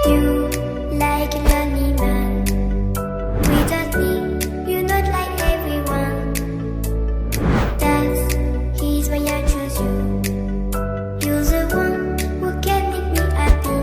You like a lonely man. Without me, you're not like everyone. That's he's why I choose you. You're the one who can make me happy.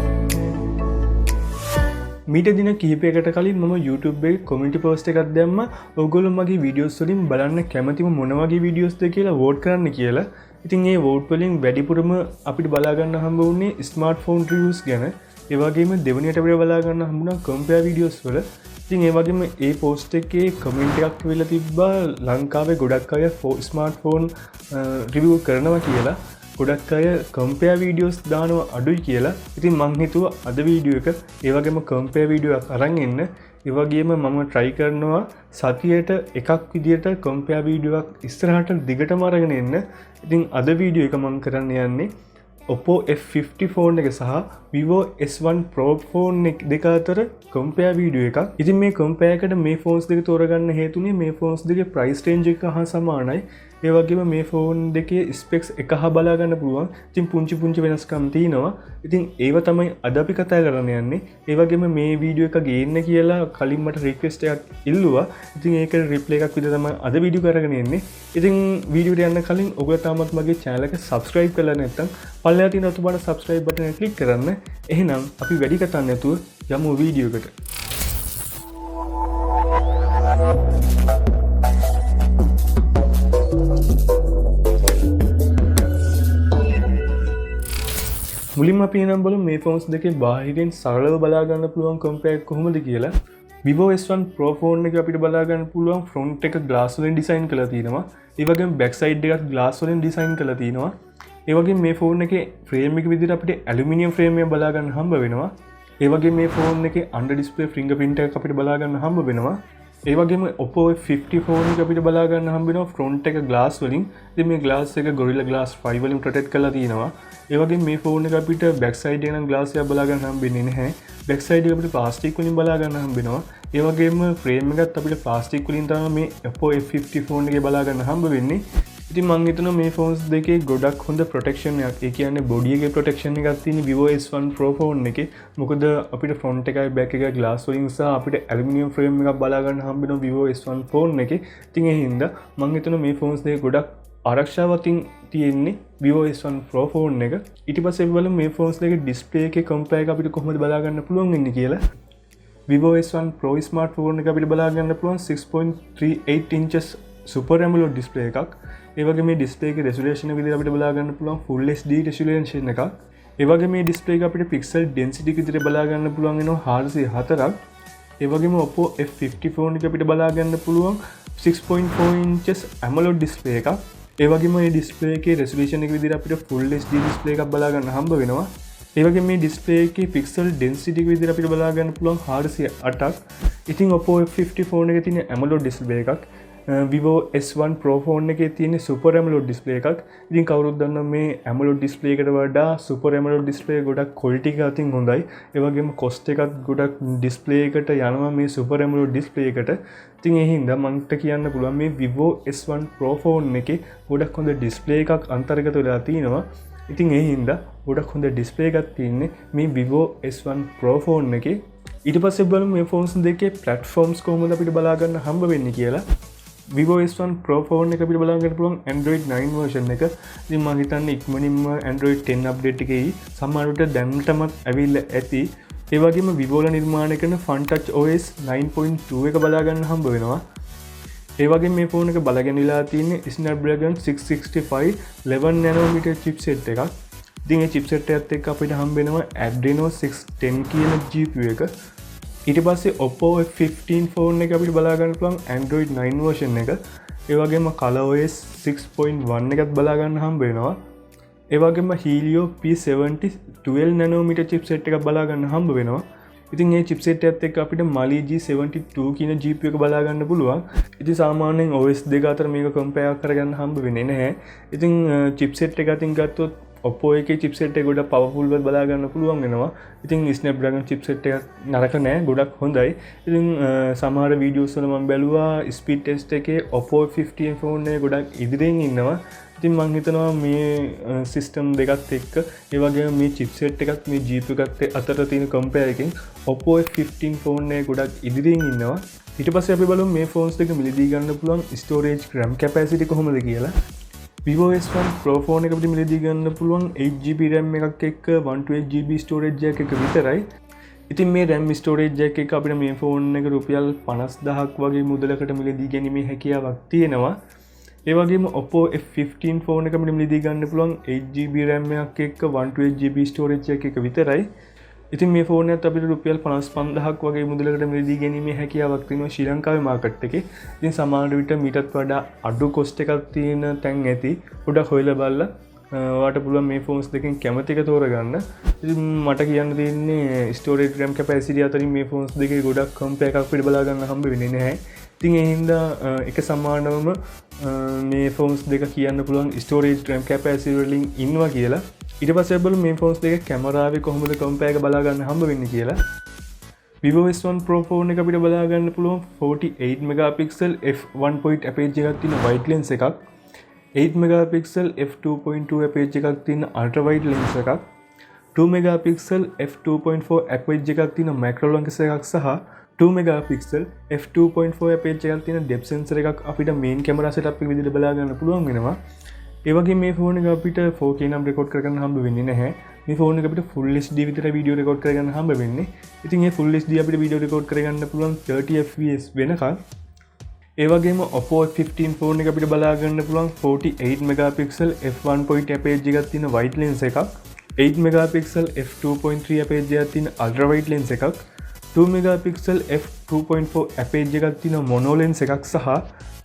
මීට දින කිහිපයකට කලින් මම YouTube එකේ community post එකක් දැම්මා. ඔයගොල්ලෝ මගේ videos වලින් බලන්න කැමතිම මොන වගේ videos ද කියලා vote කරන්න කියලා. ඉතින් මේ vote වලින් වැඩිපුරම අපිට බලා ගන්න හම්බ වුණේ smartphone reviews ගැන. ඒ වගේම දෙවෙනියට අපිට බලා ගන්න හම්බුණා compare videos වල. ඉතින් ඒ වගේම ඒ post එකේ comment එකක් වෙලා තිබ්බා ලංකාවේ ගොඩක් අය smartphone review කරනවා කියලා. ගොඩක් අය කම්පෙයා වීඩියෝස් දානවා අඩුයි කියලා. ඉතින් මං හිතුවා අද වීඩියෝ එක ඒ වගේම කම්පෙයා වීඩියෝ එකක් අරන් එන්න. ඒ වගේම මම try කරනවා සතියට එකක් විදියට කම්පෙයා වීඩියෝ එකක් ඉස්සරහට දිගටම අරගෙන එන්න. ඉතින් අද වීඩියෝ එක මම කරන්න යන්නේ OPPO F15 ෆෝන් එක සහ Vivo S1 Pro ෆෝන් දෙක අතර කම්පෙයා වීඩියෝ එකක්. ඉතින් මේ කම්පෙයා එකට මේ ෆෝන්ස් දෙක තෝරගන්න හේතුනේ මේ ෆෝන්ස් දෙකේ price range එක හා සමානයි. ඒ වගේම මේ ෆෝන් දෙකේ ස්පෙක්ස් එක හා බලා ගන්න පුළුවන්. ඉතින් පුංචි වෙනස්කම් තියෙනවා. ඉතින් ඒව තමයි අද අපි කතා කරන්න යන්නේ. ඒ වගේම මේ වීඩියෝ එක ගේන්න කියලා කලින් මට රික්වෙස්ට් එකක් ඉල්ලුවා. ඉතින් ඒකට රිප්ලයි එකක් විදිහට තමයි අද වීඩියෝ කරගෙන එන්නේ. ඉතින් වීඩියෝට යන්න කලින් ඔයගොල්ලෝ තාමත් මගේ channel එක subscribe කරලා නැත්නම් පල්ලෙහා තියෙන රතු පාට subscribe button එක click කරන්න. එහෙනම් අපි වැඩි කතා නැතුව යමු වීඩියෝ එකට. මුලින්ම අපි නම් බලමු මේ ෆෝන්ස් දෙකේ බාහිරින් සරලව බලා ගන්න පුළුවන් කම්පෙයාර් කොහොමද කියලා. Vivo S1 Pro ෆෝන් එක අපිට බලා ගන්න පුළුවන් ෆ්‍රන්ට් එක ග්ලාස් වලින් ඩිසයින් කරලා තියෙනවා. ඒ වගේම බෑක් සයිඩ් එකත් ග්ලාස් වලින් ඩිසයින් කරලා තියෙනවා. ඒ වගේම මේ ෆෝන් එකේ ෆ්‍රේම් එක විදිහට අපිට ඇලුමිනියම් ෆ්‍රේම් එක බලා ගන්න හම්බ වෙනවා. ඒ වගේම මේ ෆෝන් එකේ අන්ඩර් ඩිස්ප්ලේ ෆින්ගර්ප්‍රින්ට් එකක් අපිට බලා ගන්න හම්බ වෙනවා. ඒ වගේම OPPO F15 ෆෝන් එක අපිට බලා ගන්න හම්බ වෙනවා ෆ්‍රන්ට් එක ග්ලාස් වලින්. ඉතින් මේ ග්ලාස් එක Gorilla Glass 5 වලින් ප්‍රොටෙක්ට් කරලා තියෙනවා. ඒ වගේම මේ ෆෝන් එක අපිට බෑක් සයිඩ් එකේ නම් ග්ලාස් එකක් බලා ගන්න හම්බෙන්නේ නැහැ. බෑක් සයිඩ් එක අපිට ප්ලාස්ටික් වලින් බලා ගන්න හම්බ වෙනවා. ඒ වගේම ෆ්‍රේම් එකත් අපිට ප්ලාස්ටික් වලින් තමයි මේ OPPO F15 ෆෝන් එකේ බලා ගන්න හම්බ වෙන්නේ. ඉතින් මම හිතනවා මේ ෆෝන්ස් දෙකේ ගොඩක් හොඳ ප්‍රොටෙක්ෂන් එකක්. ඒ කියන්නේ බොඩි එකේ ප්‍රොටෙක්ෂන් එකක් තියෙන Vivo S1 Pro ෆෝන් එකේ. මොකද අපිට ෆ්‍රන්ට් එකයි බෑක් එකයි ග්ලාස් වලින් සහ අපිට ඇලුමිනියම් ෆ්‍රේම් එකක් බලා ගන්න හම්බ වෙනවා Vivo S1 ෆෝන් එකේ. ඉතින් ඒ හින්දා මම හිතනවා මේ ෆෝන්ස් දෙක ගොඩක් ආරක්ෂාවකින් තියෙන්නේ Vivo S1 Pro ෆෝන් එක. ඊට පස්සේ බලමු මේ ෆෝන්ස් දෙකේ ඩිස්ප්ලේ එකේ කම්පෙයාර් එක අපිට කොහොමද බලා ගන්න පුළුවන් වෙන්නේ කියලා. Vivo S1 Pro smart phone එක අපිට බලා ගන්න පුළුවන් 6.38 inches Super AMOLED ඩිස්ප්ලේ එකක්. ඒ වගේ මේ ඩිස්ප්ලේ එකේ රෙසොලූෂන් එක විදිහට අපිට බලා ගන්න පුළුවන් Full HD රෙසොලූෂන් එකක්. ඒ වගේ මේ ඩිස්ප්ලේ එක අපිට පික්සල් ඩෙන්සිටි එක විදිහට බලා ගන්න පුළුවන් වෙනවා 404ක්. ඒ වගේම OPPO F15 ෆෝන් එක අපිට බලා ගන්න පුළුවන් 6.4 inches AMOLED ඩිස්ප්ලේ එකක්. ඒ වගේම මේ ඩිස්ප්ලේ එකේ රෙසොලූෂන් එක විදිහට අපිට Full HD ඩිස්ප්ලේ එකක් බලා ගන්න හම්බ වෙනවා. ඒ වගේම මේ ඩිස්ප්ලේ එකේ පික්සල් ඩෙන්සිටි එක විදිහට අපිට බලා ගන්න පුළුවන් 408ක්. ඉතින් OPPO F15 ෆෝන් එකේ තියෙන AMOLED ඩිස්ප්ලේ එකක්. Vivo S1 Pro ෆෝන් එකේ තියෙන Super AMOLED ඩිස්ප්ලේ එකක්. ඉතින් කවුරුත් දන්නවා මේ AMOLED ඩිස්ප්ලේ එකට වඩා Super AMOLED ඩිස්ප්ලේ ගොඩක් ක්වොලිටි එක අතින් හොඳයි. ඒ වගේම කොස්ට් එකත් ගොඩක් ඩිස්ප්ලේ එකට යනවා මේ Super AMOLED ඩිස්ප්ලේ එකට. ඉතින් ඒ හින්දා මන්ට කියන්න පුළුවන් මේ Vivo S1 Pro ෆෝන් එකේ ගොඩක් හොඳ ඩිස්ප්ලේ එකක් අන්තර්ගත වෙලා තිනවා. ඉතින් ඒ හින්දා ගොඩක් හොඳ ඩිස්ප්ලේ එකක් තියෙන්නේ මේ Vivo S1 Pro ෆෝන් එකේ. ඊට පස්සේ බලමු මේ ෆෝන්ස් දෙකේ ප්ලැට්ෆෝම්ස් කොහොමද අපිට බලා ගන්න හම්බ වෙන්නේ කියලා. Vivo S1 Pro ෆෝන් එක අපිට බලා ගන්න පුළුවන් Android 9 version එක. ඉතින් මම හිතන්නේ ඉක්මනින්ම Android 10 update එකේ සමහරවිට දැනටමත් ඇවිල්ලා ඇති. ඒ වගේම Vivo ලා නිර්මාණය කරන FunTouch OS 9.2 එක බලා ගන්න හම්බ වෙනවා. ඒ වගේම මේ ෆෝන් එක බලාගෙනලා තියෙන්නේ Snapdragon 665 11nm chipset එකක්. ඉතින් මේ chipset එකත් එක්ක අපිට හම්බ වෙනවා Adreno 610 කියන GPU එක. ඊට පස්සේ OPPO F15 ෆෝන් එක අපිට බලා ගන්න පුළුවන් Android 9 version එක. ඒ වගේම ColorOS 6.1 එකත් බලා ගන්න හම්බ වෙනවා. ඒ වගේම Helio P70 12nm chipset එකක් බලා ගන්න හම්බ වෙනවා. ඉතින් මේ chipset එකත් එක්ක අපිට Mali G72 කියන GPU එක බලා ගන්න පුළුවන්. ඉතින් සාමාන්‍යයෙන් OS දෙක අතර මේක compare කරගන්න හම්බ වෙන්නේ නැහැ. ඉතින් chipset එක අතින් ගත්තොත් OPPO එකේ chipset එක ගොඩක් powerful ව බලා ගන්න පුළුවන් වෙනවා. ඉතින් Snapdragon chipset එක නරක නෑ, ගොඩක් හොඳයි. ඉතින් සමහර videos වල මම බැලුවා speed test එකේ OPPO F15 ෆෝන් එක ගොඩක් ඉදිරියෙන් ඉන්නවා. ඉතින් මං හිතනවා මේ සිස්ටම් දෙකත් එක්ක ඒ වගේම මේ චිප්සෙට් එකත් මේ GPU එකත් අතර තියෙන කම්පෙයාර් එකෙන් OPPO F15 ෆෝන් එක ගොඩක් ඉදිරියෙන් ඉන්නවා. ඊට පස්සේ අපි බලමු මේ ෆෝන්ස් දෙක මිලදී ගන්න පුළුවන් storage RAM capacity කොහොමද කියලා. Vivo S1 Pro ෆෝන් එක අපිට මිලදී ගන්න පුළුවන් 8GB RAM එකක් එක්ක 128GB storage jack එක විතරයි. ඉතින් මේ RAM storage jack එක අපිට මේ ෆෝන් එක රුපියල් 50000ක් වගේ මුදලකට මිලදී ගැනීමේ හැකියාවක් තියෙනවා. ඒ වගේම OPPO F15 ෆෝන් එක අපිට මිලදී ගන්න පුළුවන් 8GB RAM එකක් එක්ක 128GB storage jack එක විතරයි. ඉතින් මේ ෆෝන් එකත් අපිට රුපියල් 55000ක් වගේ මුදලකට මිලදී ගැනීමේ හැකියාවක් තියෙනවා ශ්‍රී ලංකාවේ මාකට් එකේ. ඉතින් සමහර විට මීටත් වඩා අඩු කොස්ට් එකක් තියෙන තැන් ඇති. පොඩක් හොයලා බලලා ඔයාලට පුළුවන් මේ ෆෝන්ස් දෙකෙන් කැමති එක තෝරගන්න. ඉතින් මට කියන්න තියෙන්නේ storage RAM capacity අතරින් මේ ෆෝන්ස් දෙකේ ගොඩක් කම්පෙයාර් එකක් අපිට බලා ගන්න හම්බ වෙන්නේ නැහැ. ඉතින් ඒ හින්දා එක සමානවම මේ ෆෝන්ස් දෙක කියන්න පුළුවන් storage RAM capacity වලින් ඉන්නවා කියලා. ඊට පස්සේ බලමු මේ ෆෝන්ස් දෙක කැමරාවේ කොහොමද කම්පෙයාර් එක බලා ගන්න හම්බ වෙන්නේ කියලා. Vivo S1 Pro ෆෝන් එක අපිට බලා ගන්න පුළුවන් 48 megapixel f1.8 aperture එකක් තියෙන wide lens එකක්, 8 megapixel f2.2 aperture එකක් තියෙන ultra wide lens එකක්, 2 megapixel f2.4 aperture එකක් තියෙන macro lens එකක් සහ 2 megapixel f2.4 aperture එකක් තියෙන depth sensor එකක් අපිට main camera setup එක විදිහට බලා ගන්න පුළුවන් වෙනවා. ඒ වගේ මේ ෆෝන් එක අපිට 4K නම් රෙකෝඩ් කරගන්න හම්බ වෙන්නේ නැහැ. මේ ෆෝන් එක අපිට full HD විතර වීඩියෝ රෙකෝඩ් කරගන්න හම්බ වෙන්නේ. ඉතින් මේ full HD අපිට වීඩියෝ රෙකෝඩ් කරගන්න පුළුවන් 30 fps වෙනකන්. ඒ වගේම OPPO F15 ෆෝන් එක අපිට බලා ගන්න පුළුවන් 48 megapixel f1.8 aperture එකක් තියෙන wide lens එකක්, 8 megapixel f2.3 aperture එකක් තියෙන ultra wide lens එකක්, 2 megapixel f2.4 aperture එකක් තියෙන mono lens එකක් සහ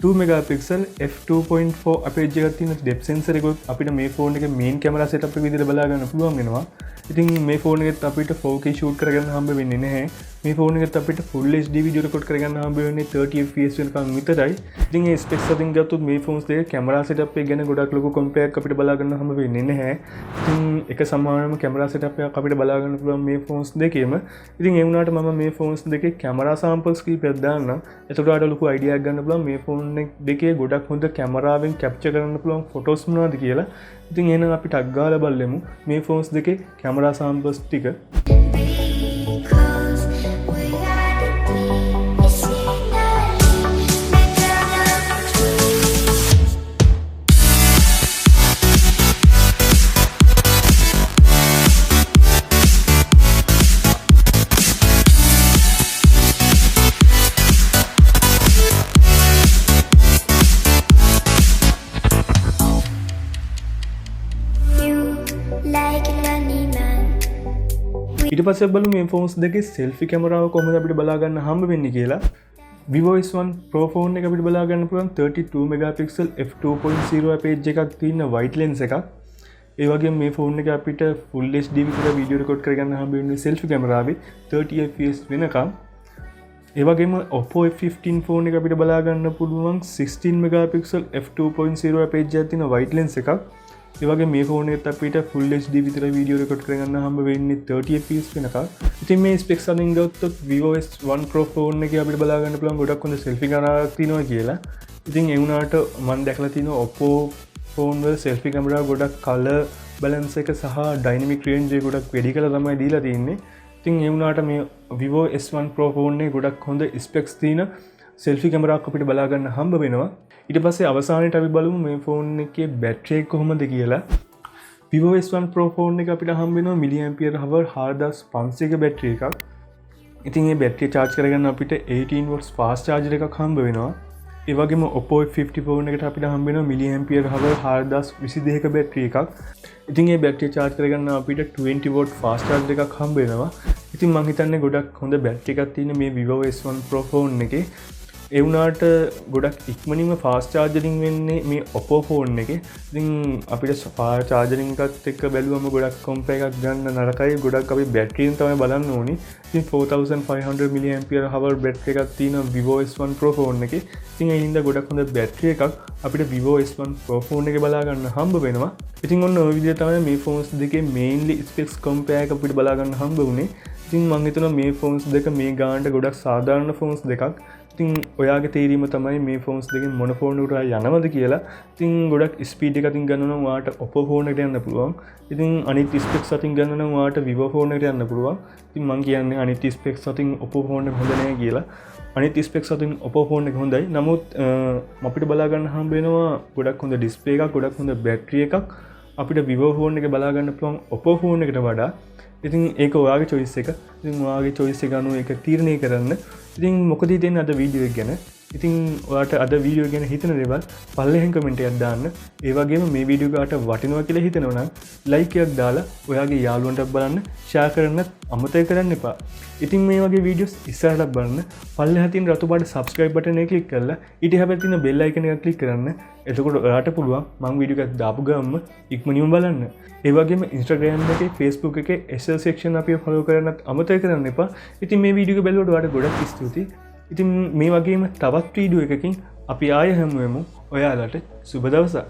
2 megapixel f2.4 aperture එකක් තියෙන depth sensor එකක් අපිට මේ ෆෝන් එකේ main camera setup එක විදිහට බලා ගන්න පුළුවන් වෙනවා. ඉතින් මේ ෆෝන් එකෙත් අපිට 4K shoot කරගන්න හම්බ වෙන්නේ නැහැ. මේ ෆෝන් එකෙත් අපිට full HD video record කරගන්න හම්බ වෙන්නේ 30 fps වෙනකන් විතරයි. ඉතින් මේ specs අතින් ගත්තොත් මේ ෆෝන්ස් දෙක camera setup එක ගැන ගොඩක් ලොකු compare එකක් අපිට බලා ගන්න හම්බ වෙන්නේ නැහැ. ඉතින් එක සමානම camera setup එකක් අපිට බලා ගන්න පුළුවන් මේ ෆෝන්ස් දෙකේම. ඉතින් ඒ වුණාට මම මේ ෆෝන්ස් දෙකේ camera samples කීපයක් දාන්නම්. එතකොට ඔයාලට ලොකු idea එකක් ගන්න පුළුවන් මේ ෆෝන් දෙකේ ගොඩක් හොඳ කැමරාවෙන් capture කරන්න පුළුවන් photos මොනවද කියලා. ඉතින් එහෙනම් අපි ටක් ගාලා බලමු මේ ෆෝන්ස් දෙකේ කැමරා samples ටික. Because we are the team, it's ඊට පස්සේ බලමු මේ ෆෝන්ස් දෙකේ selfie කැමරාව කොහොමද අපිට බලා ගන්න හම්බ වෙන්නේ කියලා. Vivo S1 Pro ෆෝන් එක අපිට බලා ගන්න පුළුවන් 32 megapixel f2.0 aperture එකක් තියෙන wide lens එකක්. ඒ වගේම මේ ෆෝන් එක අපිට full HD විතර වීඩියෝ රෙකෝඩ් කරගන්න හම්බ වෙන්නේ selfie කැමරාවේ 30 fps වෙනකම්. ඒ වගේම OPPO F15 ෆෝන් එක අපිට බලා ගන්න පුළුවන් 16 megapixel f2.0 aperture තියෙන wide lens එකක්. ඒ වගේ මේ ෆෝන් එකත් අපිට full HD විතර වීඩියෝ රෙකෝඩ් කරගන්න හම්බ වෙන්නේ 30 fps වෙනකම්. ඉතින් මේ ස්පෙක්ස් අතින් ගත්තොත් Vivo S1 Pro ෆෝන් එකේ අපිට බලා ගන්න පුළුවන් ගොඩක් හොඳ selfie කැමරාවක් තියෙනවා කියලා. ඉතින් ඒ වුණාට මම දැකලා තියෙනවා OPPO ෆෝන් වල selfie කැමරාව ගොඩක් color balance එක සහ dynamic range එක ගොඩක් වැඩි කරලා තමයි දීලා තියෙන්නේ. ඉතින් ඒ වුණාට මේ Vivo S1 Pro ෆෝන් එකේ ගොඩක් හොඳ ස්පෙක්ස් තියෙන selfie කැමරාවක් අපිට බලා ගන්න හම්බ වෙනවා. ඊට පස්සේ අවසානයේ අපි බලමු මේ ෆෝන් එකේ බැටරි එක කොහොමද කියලා. Vivo S1 Pro ෆෝන් එක අපිට හම්බ වෙනවා mAh 4500ක බැටරි එකක්. ඉතින් මේ බැටරිය charge කරගන්න අපිට 18 watts fast charger එකක් හම්බ වෙනවා. ඒ වගේම OPPO F15 ෆෝන් එකට අපිට හම්බ වෙනවා mAh 4022ක බැටරි එකක්. ඉතින් මේ බැටරිය charge කරගන්න අපිට 20 watt fast charger එකක් හම්බ වෙනවා. ඉතින් මම හිතන්නේ ගොඩක් හොඳ බැටරි එකක් තියෙන මේ Vivo S1 Pro ෆෝන් එකේ. ඒ වුණාට ගොඩක් ඉක්මනින්ම ෆාස්ට් චාර්ජරින් වෙන්නේ මේ OPPO ෆෝන් එකේ. ඉතින් අපිට ෆාස්ට් චාර්ජරින් එකත් එක්ක බැලුවම ගොඩක් කම්පෙයාර් එකක් ගන්න නරකයි. ගොඩක් අපි බැටරියෙන් තමයි බලන්න ඕනි. ඉතින් 4500 mAh බැටරි එකක් තියෙන Vivo S1 Pro ෆෝන් එකේ. ඉතින් ඒ හින්දා ගොඩක් හොඳ බැටරි එකක් අපිට Vivo S1 Pro ෆෝන් එකේ බලා ගන්න හම්බ වෙනවා. ඉතින් ඔන්න ඔය විදිහට තමයි මේ ෆෝන්ස් දෙකේ mainly specs compare එක අපිට බලා ගන්න හම්බ වුණේ. ඉතින් මම හිතනවා මේ ෆෝන්ස් දෙක මේ ගානට ගොඩක් සාධාරණ ෆෝන්ස් දෙකක්. ඉතින් ඔයාගේ තේරීම තමයි මේ ෆෝන්ස් දෙකෙන් මොන ෆෝන් එකට යනවද කියලා. ඉතින් ගොඩක් ස්පීඩ් එක අතින් ගන්න නම් ඔයාට OPPO ෆෝන් එකට යන්න පුළුවන්. ඉතින් අනිත් ස්පෙක්ස් අතින් ගන්න නම් ඔයාට Vivo ෆෝන් එකට යන්න පුළුවන්. ඉතින් මම කියන්නේ අනිත් ස්පෙක්ස් අතින් OPPO ෆෝන් එක හොඳ නැහැ කියලා. අනිත් ස්පෙක්ස් අතින් OPPO ෆෝන් එක හොඳයි. නමුත් අපිට බලා ගන්න හම්බ වෙනවා ගොඩක් හොඳ ඩිස්ප්ලේ එකක්, ගොඩක් හොඳ බැටරි එකක්. අපිට Vivo ෆෝන් එක බලා ගන්න පුළුවන් OPPO ෆෝන් එකට වඩා. ඉතින් ඒක ඔයාගේ choice එක. ඉතින් ඔයාගේ choice එක අනුව ඒක තීරණය කරන්න. ඉතින් මොකද හිතෙන්නේ අද වීඩියෝ එක ගැන? ඉතින් ඔයාට අද වීඩියෝ ගැන හිතන දේවල් පල්ලෙහෙන් කමෙන්ට් එකක් දාන්න. ඒ වගේම මේ වීඩියෝ එකට වටිනවා කියලා හිතනවා නම් ලයික් එකක් දාලා ඔයාගේ යාළුවන්ටත් බලන්න, ෂෙයා කරන්නත් අමතක කරන්න එපා. ඉතින් මේ වගේ වීඩියෝස් ඉස්සරහට බලන්න පල්ලෙහා තියෙන රතු පාට subscribe button එක click කරලා ඊට හැබැයි තියෙන bell icon එක click කරන්න. එතකොට ඔයාට පුළුවන් මම වීඩියෝ එකක් දාපු ගමන් ඉක්මනින්ම බලන්න. ඒ වගේම Instagram එකේ, Facebook එකේ SL section අපිව follow කරන්නත් අමතක කරන්න එපා. ඉතින් මේ වීඩියෝ එක බැලුවට ඔයාලට ගොඩක් ස්තුතියි. ඉතින් මේ වගේම තවත් වීඩියෝ එකකින් අපි ආයෙ හමු වෙමු. ඔයාලට සුබ දවසක්.